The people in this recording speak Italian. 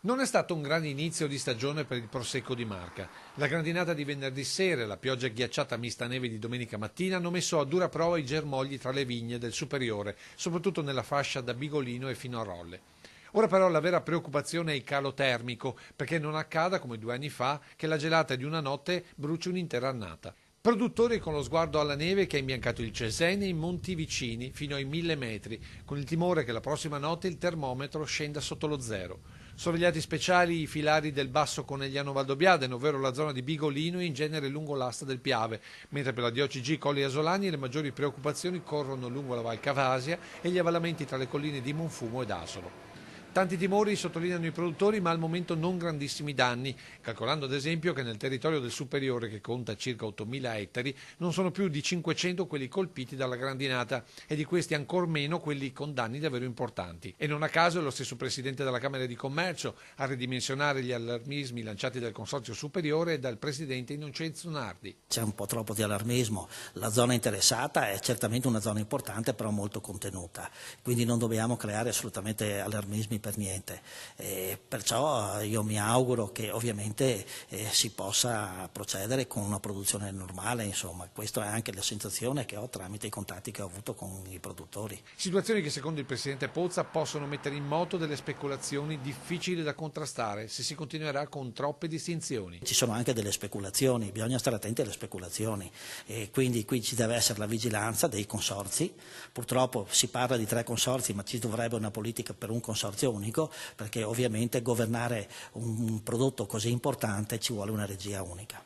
Non è stato un grande inizio di stagione per il Prosecco di Marca. La grandinata di venerdì sera e la pioggia ghiacciata mista neve di domenica mattina hanno messo a dura prova i germogli tra le vigne del superiore, soprattutto nella fascia da Bigolino e fino a Rolle. Ora però la vera preoccupazione è il calo termico, perché non accada come 2 anni fa che la gelata di una notte bruci un'intera annata. Produttori con lo sguardo alla neve che ha imbiancato il Cesena e i monti vicini fino ai 1000 metri, con il timore che la prossima notte il termometro scenda sotto lo zero. Sorvegliati speciali i filari del Basso Conegliano Valdobbiadene, ovvero la zona di Bigolino e in genere lungo l'asta del Piave, mentre per la DOCG Colli Asolani le maggiori preoccupazioni corrono lungo la Val Cavasia e gli avvallamenti tra le colline di Monfumo ed Asolo. Tanti timori sottolineano i produttori, ma al momento non grandissimi danni, calcolando ad esempio che nel territorio del Superiore, che conta circa 8.000 ettari, non sono più di 500 quelli colpiti dalla grandinata e di questi ancor meno quelli con danni davvero importanti. E non a caso è lo stesso Presidente della Camera di Commercio a ridimensionare gli allarmismi lanciati dal Consorzio Superiore e dal Presidente Innocenzo Nardi. C'è un po' troppo di allarmismo, la zona interessata è certamente una zona importante però molto contenuta, quindi non dobbiamo creare assolutamente allarmismi per niente, perciò io mi auguro che ovviamente si possa procedere con una produzione normale, insomma, questa è anche la sensazione che ho tramite i contatti che ho avuto con i produttori. Situazioni che secondo il Presidente Pozza possono mettere in moto delle speculazioni difficili da contrastare se si continuerà con troppe distinzioni. Ci sono anche delle speculazioni, bisogna stare attenti alle speculazioni e quindi qui ci deve essere la vigilanza dei consorzi, purtroppo si parla di 3 consorzi ma ci dovrebbe una politica per un consorzio unico, perché ovviamente governare un prodotto così importante ci vuole una regia unica.